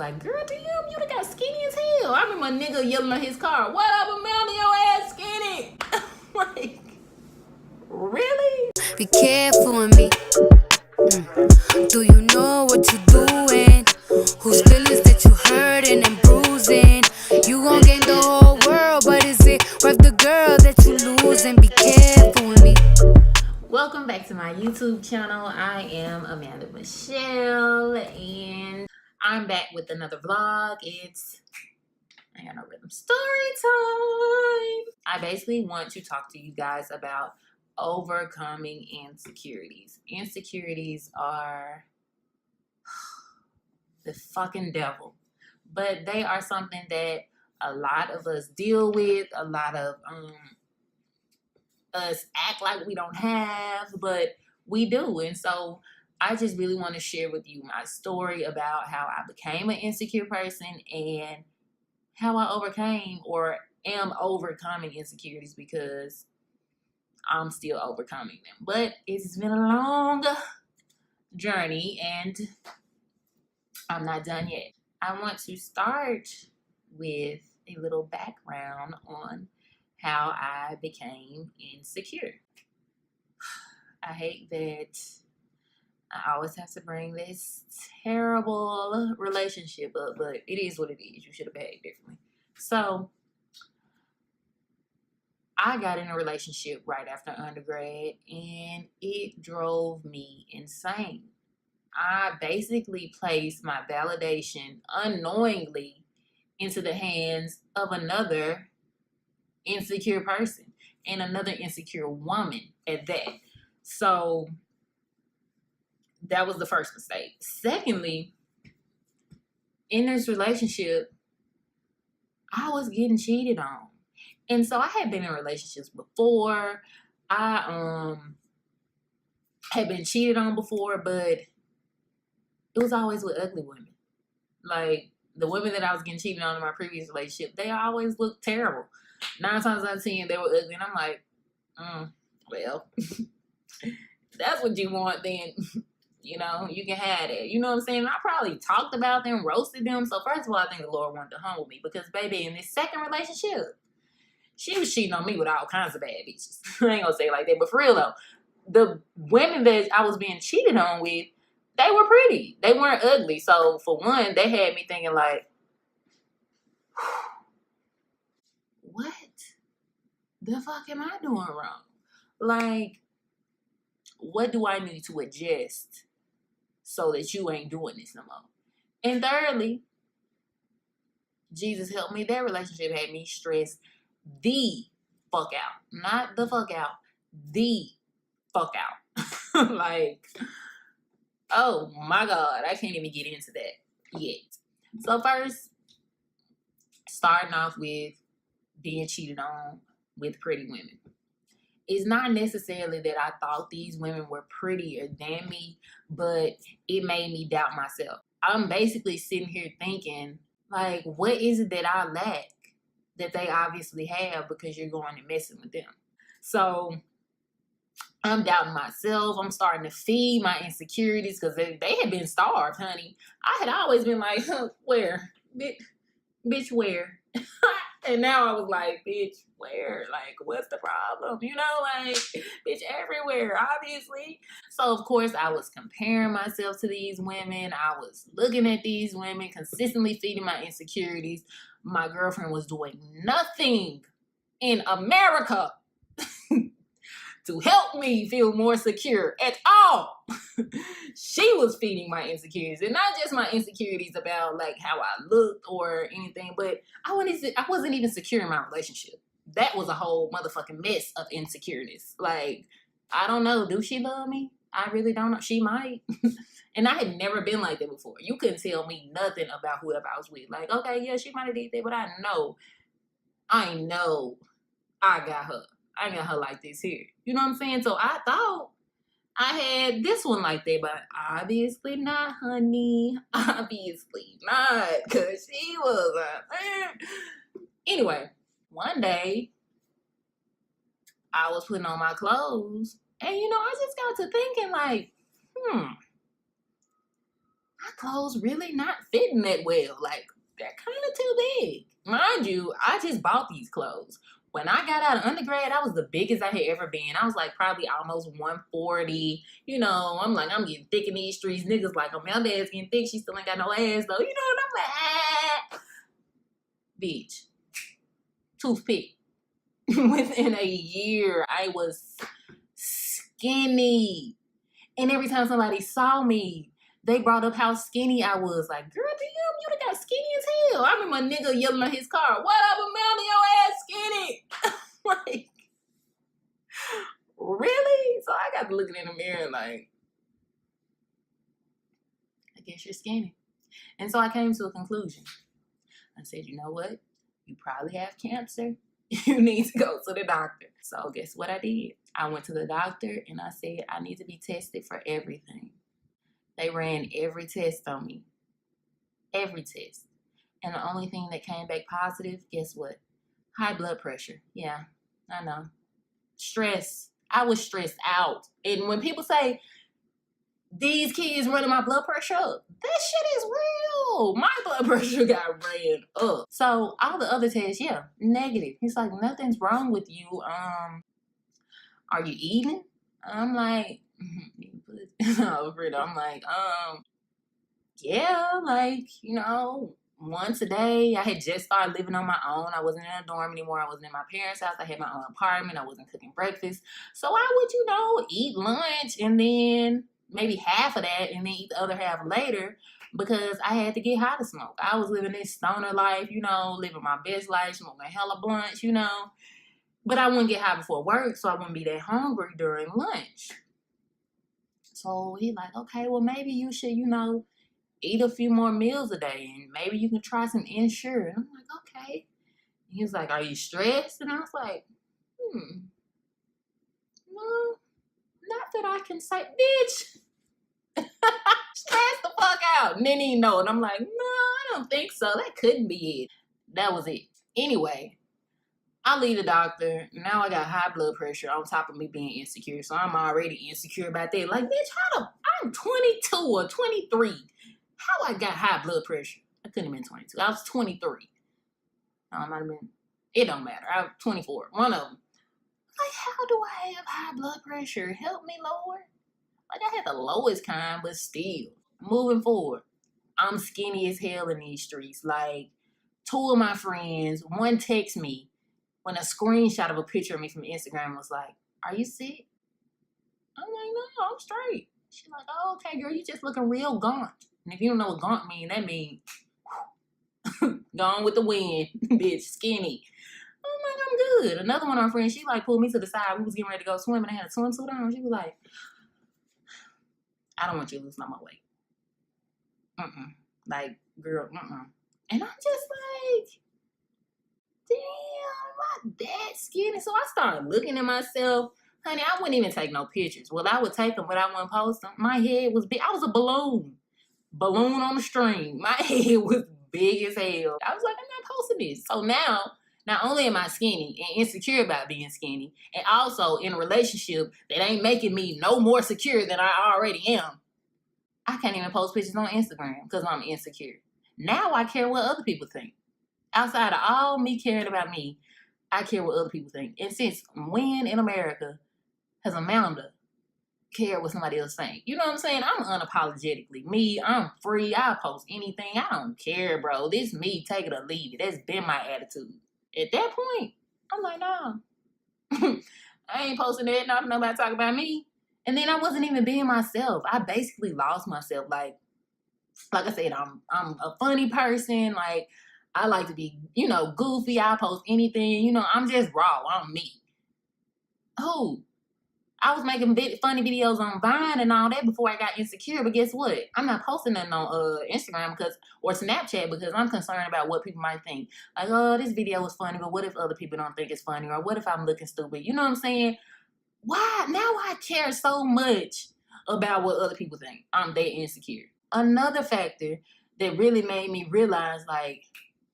Like, girl, damn, you done got skinny as hell. I remember a nigga yelling at his car, "What up, Amanda? Your ass skinny." Like, really? Be careful with me. Do you know what you're doing? Whose feelings that you hurting and bruising? You gon' gain the whole world, but is it worth the girl that you losing? Be careful with me. Welcome back to my YouTube channel. I am Amanda Michelle, and I'm back with another vlog. I got no rhythm. Story time. I basically want to talk to you guys about overcoming insecurities. Insecurities are the fucking devil, but they are something that a lot of us deal with. A lot of us act like we don't have, but we do. And so I just really want to share with you my story about how I became an insecure person and how I overcame or am overcoming insecurities, because I'm still overcoming them. But it's been a long journey and I'm not done yet. I want to start with a little background on how I became insecure. I hate that I always have to bring this terrible relationship up, but it is what it is. You should have behaved differently. So I got in a relationship right after undergrad, and it drove me insane. I basically placed my validation unknowingly into the hands of another insecure person, and another insecure woman at that. So that was the first mistake. Secondly, in this relationship, I was getting cheated on. And so I had been in relationships before. I had been cheated on before, but it was always with ugly women. Like, the women that I was getting cheated on in my previous relationship, they always looked terrible. 9 times out of 10, they were ugly. And I'm like, well, that's what you want, then, you know, you can have it. You know what I'm saying? I probably talked about them, roasted them. So first of all, I think the Lord wanted to humble me, because, baby, in this second relationship, she was cheating on me with all kinds of bad bitches. I ain't gonna say it like that, but for real though, the women that I was being cheated on with, they were pretty. They weren't ugly. So for one, they had me thinking like, what the fuck am I doing wrong? Like, what do I need to adjust so that you ain't doing this no more? And thirdly, Jesus help me, that relationship had me stressed the fuck out. Not the fuck out, the fuck out. Like, oh my God, I can't even get into that yet. So first, starting off with being cheated on with pretty women. It's not necessarily that I thought these women were prettier than me, but it made me doubt myself. I'm basically sitting here thinking, like, what is it that I lack that they obviously have, because you're going and messing with them? So I'm doubting myself. I'm starting to feed my insecurities, because they had been starved, honey. I had always been like, where? Bitch, where? And now I was like, bitch, where? Like, what's the problem? You know, like, bitch, everywhere, obviously. So, of course, I was comparing myself to these women. I was looking at these women, consistently feeding my insecurities. My girlfriend was doing nothing in America to help me feel more secure at all. She was feeding my insecurities, and not just my insecurities about like how I looked or anything, but I wasn't even secure in my relationship. That was a whole motherfucking mess of insecurities. Like, I don't know, do she love me? I really don't know. She might. And I had never been like that before. You couldn't tell me nothing about whoever I was with. Like, okay, yeah, she might have did that, but I know I got her. I got her like this here. You know what I'm saying? So I thought I had this one like that, but obviously not, honey. Obviously not, because she was Anyway, one day I was putting on my clothes, and I just got to thinking like, I clothes really not fitting that well. Like, they're kind of too big. Mind you, I just bought these clothes. When I got out of undergrad, I was the biggest I had ever been. I was like probably almost 140. You know, I'm like, I'm getting thick in these streets. Niggas like, oh, my dad's getting thick. She still ain't got no ass though. You know, and I'm like, bitch. Toothpick. Within a year, I was skinny. And every time somebody saw me, they brought up how skinny I was. Like, girl, damn, you done got skinny as hell. I remember a nigga yelling at his car, what up, Amanda, your ass skinny? Like, really? So I got to looking in the mirror like, I guess you're skinny. And so I came to a conclusion. I said, you know what? You probably have cancer. You need to go to the doctor. So guess what I did? I went to the doctor and I said, I need to be tested for everything. They ran every test on me. Every test. And the only thing that came back positive, guess what? High blood pressure. Yeah, I know. Stress. I was stressed out. And when people say, these kids running my blood pressure up, that shit is real. My blood pressure got ran up. So all the other tests, yeah, negative. He's like, nothing's wrong with you. Are you eating? I'm like, I'm like, yeah, like, you know, once a day. I had just started living on my own. I wasn't in a dorm anymore. I wasn't in my parents' house. I had my own apartment. I wasn't cooking breakfast. So I would, you know, eat lunch and then maybe half of that and then eat the other half later because I had to get high to smoke. I was living this stoner life, you know, living my best life, smoking hella blunts, you know. But I wouldn't get high before work, so I wouldn't be that hungry during lunch. So he like, okay, well, maybe you should, you know, eat a few more meals a day and maybe you can try some Ensure. And I'm like, okay. And he was like, are you stressed? And I was like, no, not that I can say, bitch. Stress the fuck out. And then he know. And I'm like, no, I don't think so. That couldn't be it. That was it. Anyway, I leave the doctor. Now I got high blood pressure on top of me being insecure. So I'm already insecure about that. Like, bitch, I'm 22 or 23. How I got high blood pressure? I couldn't have been 22. I was 23. I might have been. It don't matter. I was 24. One of them. Like, how do I have high blood pressure? Help me, Lord. Like, I had the lowest kind, but still. Moving forward, I'm skinny as hell in these streets. Like, two of my friends, one text me when a screenshot of a picture of me from Instagram was like, are you sick? I'm like, no, I'm straight. She's like, oh, okay, girl, you just looking real gaunt. And if you don't know what gaunt mean, that means gone with the wind, bitch, skinny. I'm like, I'm good. Another one of our friends, she like pulled me to the side. We was getting ready to go swimming. I had a swimsuit on. She was like, I don't want you to lose no more weight. Like, girl, And I'm just like, damn, am I that skinny? So I started looking at myself. Honey, I wouldn't even take no pictures. Well, I would take them, but I wouldn't post them. My head was big. I was a balloon. Balloon on the string. My head was big as hell. I was like, I'm not posting this. So now, not only am I skinny and insecure about being skinny, and also in a relationship that ain't making me no more secure than I already am, I can't even post pictures on Instagram because I'm insecure. Now I care what other people think. Outside of all me caring about me, I care what other people think. And since when in America has Amanda care what somebody else think? You know what I'm saying? I'm unapologetically me. I'm free. I post anything. I don't care, bro. This me, take it or leave it. That's been my attitude. At that point, I'm like, nah. I ain't posting that. Not nobody talk about me. And then I wasn't even being myself. I basically lost myself. Like I said, I'm a funny person. Like, I like to be, you know, goofy. I post anything. You know, I'm just raw. I'm me. Who? I was making funny videos on Vine and all that before I got insecure. But guess what? I'm not posting nothing on Instagram or Snapchat because I'm concerned about what people might think. Like, oh, this video was funny, but what if other people don't think it's funny? Or what if I'm looking stupid? You know what I'm saying? Why? Now I care so much about what other people think. I'm that insecure. Another factor that really made me realize, like,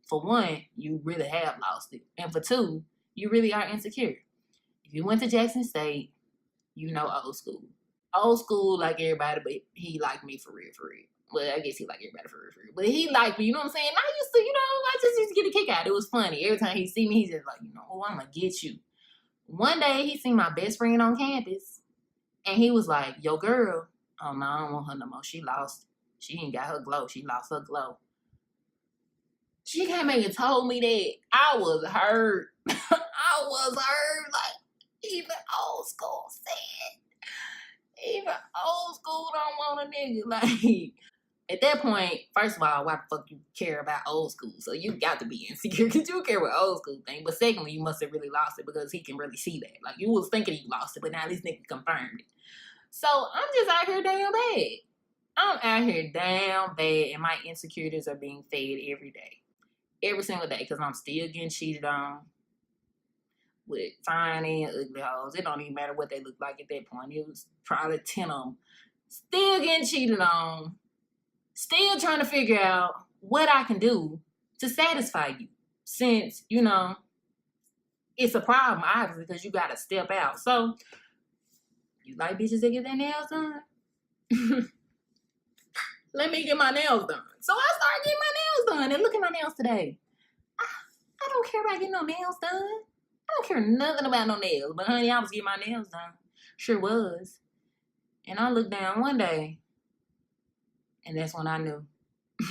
for one, you really have lost it. And for two, you really are insecure. If you went to Jackson State, you know old school. Old school like everybody, but he liked me for real, for real. Well, I guess he like everybody for real. But he liked me, you know what I'm saying? I used to, I just used to get a kick out. It was funny. Every time he see me, he's just like, oh, I'm going to get you. One day, he seen my best friend on campus. And he was like, yo, girl. Oh, no, I don't want her no more. She lost. She ain't got her glow. She lost her glow. She came and told me that. I was hurt. I was hurt. Like, even old school said. Even old school don't want a nigga. Like, at that point, first of all, why the fuck you care about old school? So you got to be insecure because you care what old school thing. But secondly, you must have really lost it because he can really see that. Like, you was thinking you lost it, but now this nigga confirmed it. So I'm just out here damn bad. I'm out here damn bad, and my insecurities are being fed every day. Every single day, because I'm still getting cheated on with fine and ugly hoes. It don't even matter what they look like at that point. It was probably 10 of them. Still getting cheated on. Still trying to figure out what I can do to satisfy you. Since, it's a problem, obviously, because you got to step out. So, you like bitches that get their nails done? Let me get my nails done. So I started getting my nails done. And look at my nails today. I don't care about getting no nails done. I don't care nothing about no nails. But honey, I was getting my nails done. Sure was. And I looked down one day. And that's when I knew.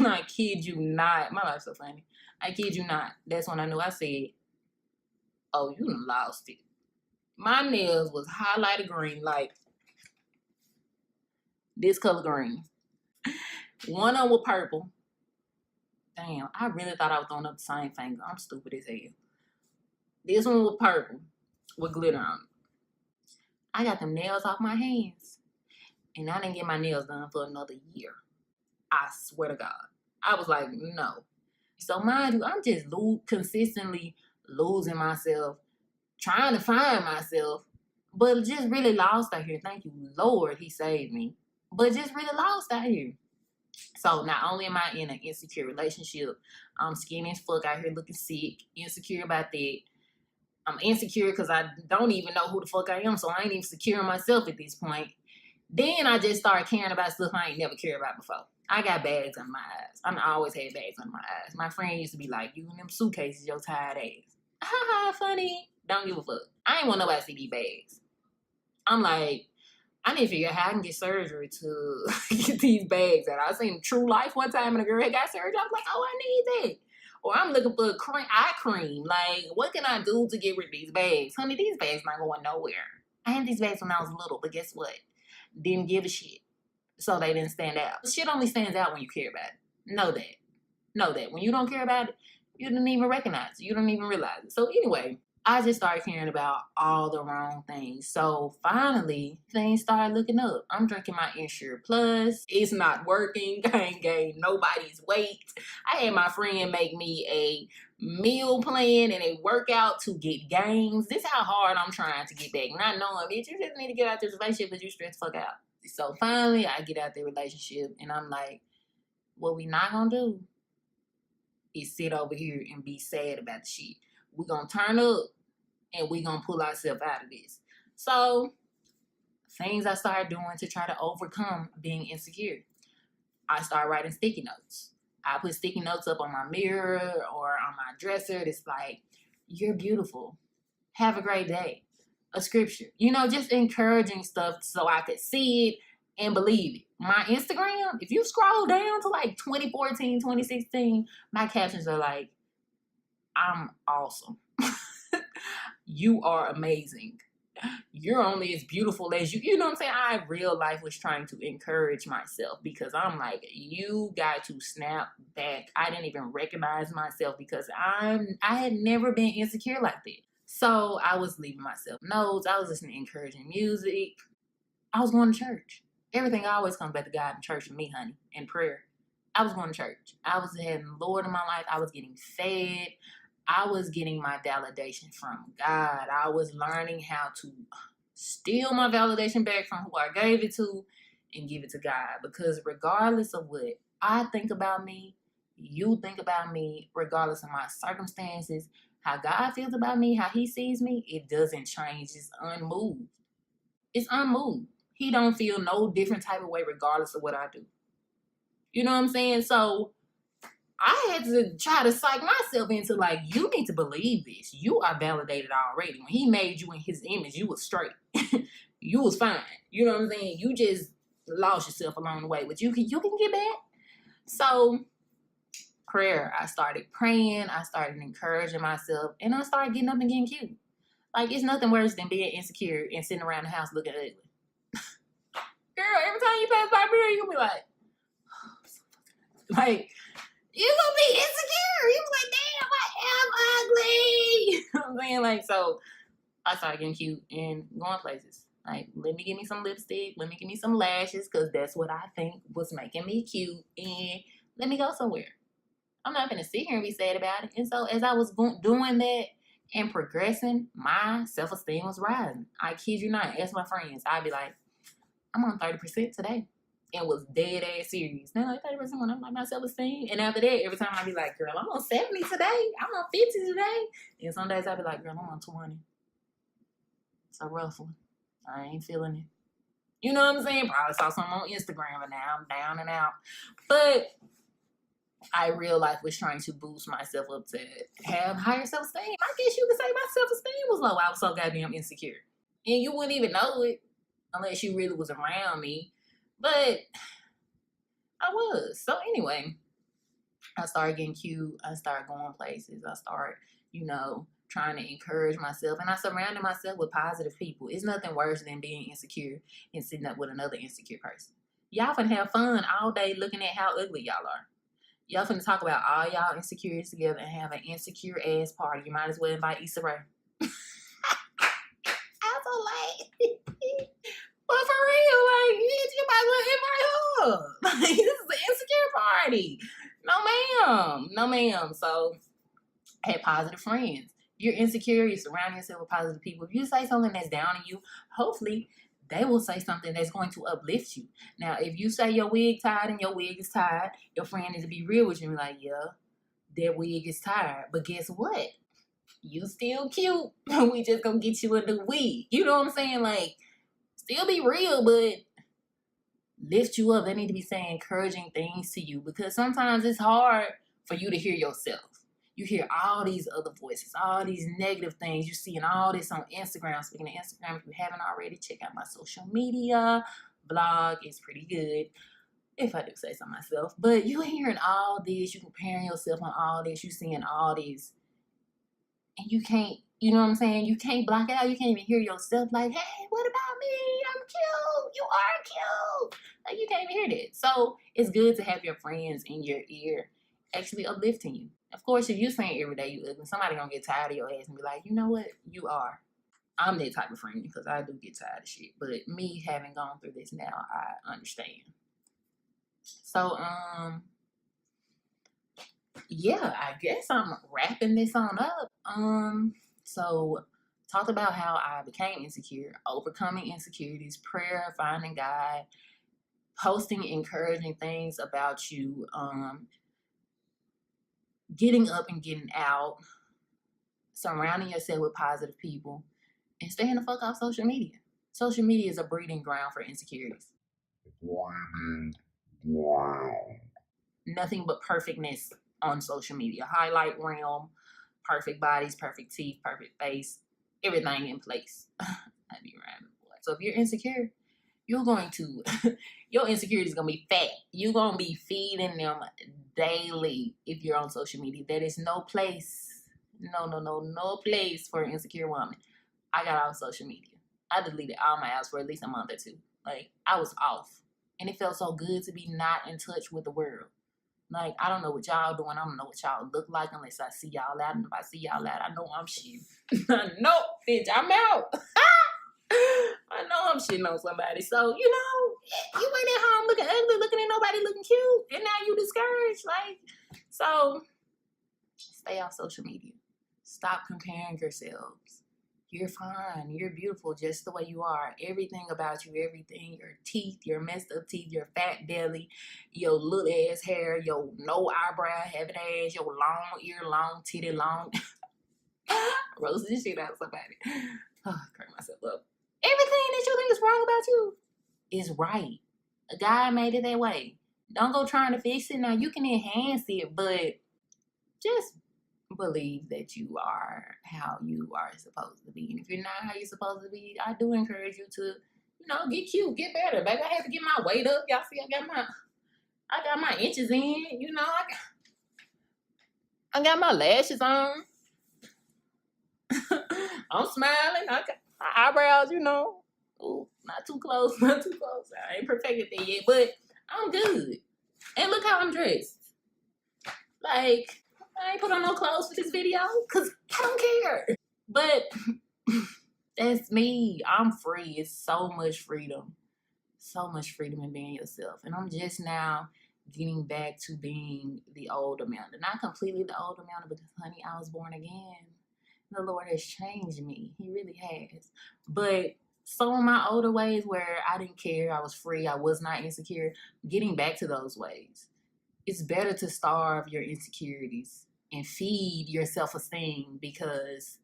I kid you not. My life's so funny. I kid you not. That's when I knew. I said, oh, you done lost it. My nails was highlighted green. Like this color green. One of them was purple. Damn, I really thought I was throwing up the same finger. I'm stupid as hell. This one was purple with glitter on it. I got them nails off my hands. And I didn't get my nails done for another year. I swear to God. I was like, no. So mind you, I'm just consistently losing myself, trying to find myself, but just really lost out here. Thank you, Lord, he saved me. But just really lost out here. So not only am I in an insecure relationship, I'm skinny as fuck out here looking sick, insecure about that. I'm insecure because I don't even know who the fuck I am, so I ain't even secure in myself at this point. Then I just started caring about stuff I ain't never cared about before. I got bags under my eyes. I always had bags under my eyes. My friend used to be like, you and them suitcases, your tired ass. Haha, funny. Don't give a fuck. I ain't want nobody to see these bags. I'm like, I need to figure out how I can get surgery to get these bags out. I seen True Life one time and a girl had got surgery. I was like, oh, I need that. Or I'm looking for eye cream. Like, what can I do to get rid of these bags? Honey, these bags not going nowhere. I had these bags when I was little, but guess what? Didn't give a shit. So they didn't stand out. Shit only stands out when you care about it. Know that. Know that. When you don't care about it, you don't even recognize it. You don't even realize it. So anyway, I just started caring about all the wrong things. So finally, things started looking up. I'm drinking my Ensure Plus. It's not working. I ain't gained nobody's weight. I had my friend make me a meal plan and a workout to get gains. This is how hard I'm trying to get back. Not knowing, bitch, you just need to get out this relationship because you stressed the fuck out. So finally, I get out the relationship and I'm like, what we not gonna do is sit over here and be sad about the shit. We gonna turn up and we gonna pull ourselves out of this. So, things I started doing to try to overcome being insecure. I started writing sticky notes. I put sticky notes up on my mirror or on my dresser. It's like, you're beautiful. Have a great day. A scripture. Just encouraging stuff so I could see it and believe it. My Instagram, if you scroll down to like 2014, 2016, my captions are like, I'm awesome. You are amazing. You're only as beautiful as you. You know what I'm saying? I, real life, was trying to encourage myself because I'm like, you got to snap back. I didn't even recognize myself because I had never been insecure like that. So I was leaving myself notes. I was listening to encouraging music. I was going to church. Everything always comes back to God and church and me, honey, and prayer. I was going to church. I was having the Lord in my life. I was getting fed. I was getting my validation from God. I was learning how to steal my validation back from who I gave it to and give it to God. Because regardless of what I think about me, you think about me, regardless of my circumstances, how God feels about me, how he sees me, it doesn't change. It's unmoved. It's unmoved. He don't feel no different type of way regardless of what I do. You know what I'm saying? So I had to try to psych myself into like, you need to believe this. You are validated already. When he made you in his image, you was straight. You was fine. You know what I'm saying? You just lost yourself along the way, but you can get back. So prayer, I started praying, I started encouraging myself, and I started getting up and getting cute. Like, it's nothing worse than being insecure and sitting around the house looking ugly. Girl, every time you pass by mirror, you'll be like, like, you gonna be insecure. You like, damn, I am ugly. You know what I'm saying? Like, so I started getting cute and going places. Like, let me give me some lipstick. Let me give me some lashes, because that's what I think was making me cute. And let me go somewhere. I'm not going to sit here and be sad about it. And so as I was doing that and progressing, my self-esteem was rising. I kid you not. Ask my friends. I'd be like, I'm on 30% today. And was dead ass serious. They're like, 30% when I'm like my self-esteem. And after that, every time I'd be like, girl, I'm on 70 today. I'm on 50 today. And some days I'd be like, girl, I'm on 20. It's a rough one. I ain't feeling it. You know what I'm saying? Probably saw something on Instagram and now I'm down and out. But I real life was trying to boost myself up to have higher self-esteem. I guess you could say my self-esteem was low. I was so goddamn insecure. And you wouldn't even know it unless you really was around me. But I was. So anyway, I started getting cute. I started going places. I started, trying to encourage myself. And I surrounded myself with positive people. It's nothing worse than being insecure and sitting up with another insecure person. Y'all finna have fun all day looking at how ugly y'all are. Y'all finna talk about all y'all insecurities together and have an insecure ass party. You might as well invite Issa Rae. I so late. But for real, like, you might as well invite her. Like, this is an insecure party. No, ma'am. So, I had positive friends. You're insecure, you surround yourself with positive people. If you say something that's down on you, hopefully they will say something that's going to uplift you. Now, if you say your wig tied and your wig is tied, your friend needs to be real with you and be like, yeah, that wig is tied. But guess what? You still cute. We just gonna get you a new wig. You know what I'm saying? Like, still be real, but lift you up. They need to be saying encouraging things to you, because sometimes it's hard for you to hear yourself. You hear all these other voices, all these negative things. You're seeing all this on Instagram. Speaking of Instagram, if you haven't already, check out my social media blog. It's pretty good, if I do say so myself. But you're hearing all this. You're comparing yourself on all this. You're seeing all this. And you can't, you know what I'm saying? You can't block it out. You can't even hear yourself like, hey, what about me? I'm cute. You are cute. Like, you can't even hear that. So it's good to have your friends in your ear actually uplifting you. Of course, if you're saying every day you ugly, somebody gonna get tired of your ass and be like, you know what? You are. I'm that type of friend because I do get tired of shit. But me having gone through this now, I understand. So, yeah, I guess I'm wrapping this on up. So talked about how I became insecure, overcoming insecurities, prayer, finding God, posting encouraging things about you, getting up and getting out, surrounding yourself with positive people, and staying the fuck off social media. Social media is a breeding ground for insecurities. Nothing but perfectness on social media. Highlight realm, perfect bodies, perfect teeth, perfect face, everything in place. I'd be rhyming, boy. So if you're insecure, you're going to, your insecurity is going to be fat. You're going to be feeding them daily if you're on social media. There is no place, no place for an insecure woman. I got off social media. I deleted all my apps for at least a month or two. Like, I was off. And it felt so good to be not in touch with the world. Like, I don't know what y'all doing. I don't know what y'all look like unless I see y'all out. And if I see y'all out, I know I'm shit. No, bitch, I'm out. I know I'm shitting on somebody. So, you ain't at home looking ugly, looking at nobody looking cute, and now you discouraged. Like, so stay off social media. Stop comparing yourselves. You're fine. You're beautiful just the way you are. Everything about you, everything, your teeth, your messed up teeth, your fat belly, your little ass hair, your no eyebrow having ass, your long ear, long titty, long. Roast this shit out of somebody. Oh, crack myself up. Everything that you think is wrong about you is right. God made it that way. Don't go trying to fix it. Now you can enhance it, but just believe that you are how you are supposed to be. And if you're not how you're supposed to be, I do encourage you to, get cute, get better. Baby, I had to get my weight up. Y'all see, I got my inches in. I got my lashes on. I'm smiling. I got my eyebrows, Ooh, not too close, not too close. I ain't perfected that yet, but I'm good. And look how I'm dressed. Like, I ain't put on no clothes for this video because I don't care. But that's me. I'm free. It's so much freedom. So much freedom in being yourself. And I'm just now getting back to being the old Amanda. Not completely the old Amanda because, honey, I was born again. The Lord has changed me. He really has. But some of my older ways where I didn't care, I was free, I was not insecure, getting back to those ways. It's better to starve your insecurities and feed your self-esteem because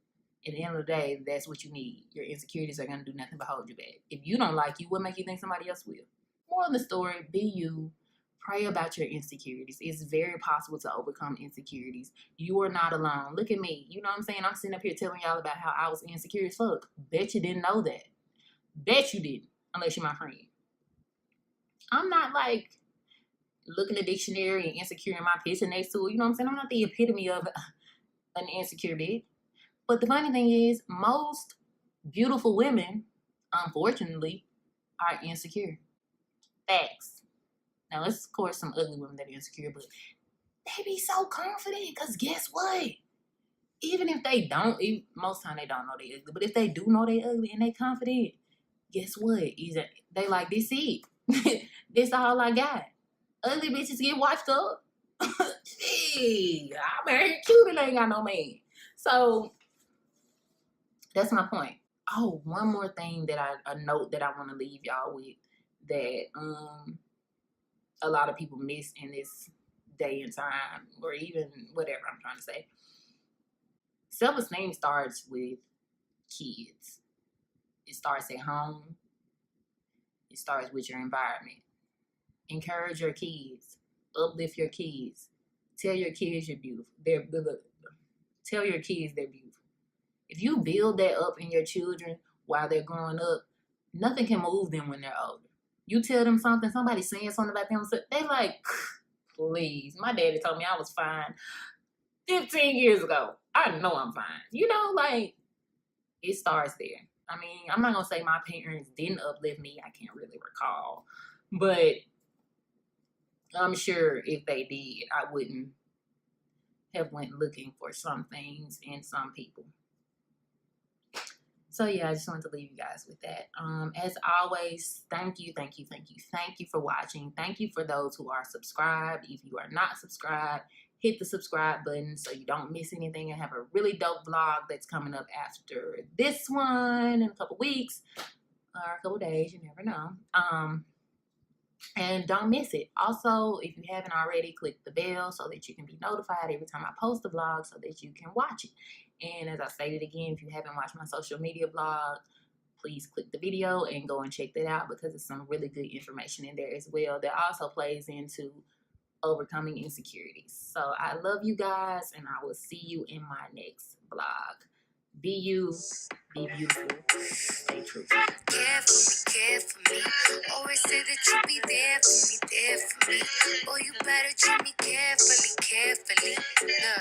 at the end of the day, that's what you need. Your insecurities are going to do nothing but hold you back. If you don't like you, what make you think somebody else will? More of the story, be you. Pray about your insecurities. It's very possible to overcome insecurities. You are not alone. Look at me. You know what I'm saying? I'm sitting up here telling y'all about how I was insecure as fuck. Bet you didn't know that. Bet you didn't, unless you're my friend. I'm not like looking at the dictionary and insecure in my picture next to it. You know what I'm saying? I'm not the epitome of an insecure bitch. But the funny thing is, most beautiful women, unfortunately, are insecure. Facts. Now, there's, of course, some ugly women that are insecure, but they be so confident because guess what? Even if they don't, most time they don't know they ugly, but if they do know they ugly and they confident, guess what? They like, this it. This all I got. Ugly bitches get washed up. Gee, I'm very cute and ain't got no man. So, that's my point. Oh, one more thing a note that I want to leave y'all with that a lot of people miss in this day and time, or even whatever I'm trying to say. Self-esteem starts with kids. It starts at home. It starts with your environment. Encourage your kids. Uplift your kids. Tell your kids you're beautiful. Tell your kids they're beautiful. If you build that up in your children while they're growing up, nothing can move them when they're older. You tell them something, somebody saying something about them, they like, please. My daddy told me I was fine 15 years ago. I know I'm fine. It starts there. I mean, I'm not going to say my parents didn't uplift me. I can't really recall. But I'm sure if they did, I wouldn't have went looking for some things in some people. So yeah, I just wanted to leave you guys with that. As always, thank you for watching. Thank you for those who are subscribed. If you are not subscribed, hit the subscribe button so you don't miss anything. I have a really dope vlog that's coming up after this one in a couple weeks or a couple days. You never know. And don't miss it. Also, if you haven't already, click the bell so that you can be notified every time I post a vlog so that you can watch it. And as I stated again, if you haven't watched my social media blog, please click the video and go and check that out because there's some really good information in there as well that also plays into overcoming insecurities. So I love you guys and I will see you in my next vlog. Be you, be beautiful, stay true. Care for me. Always say that you be there for me. Boy, you better treat me carefully. Look.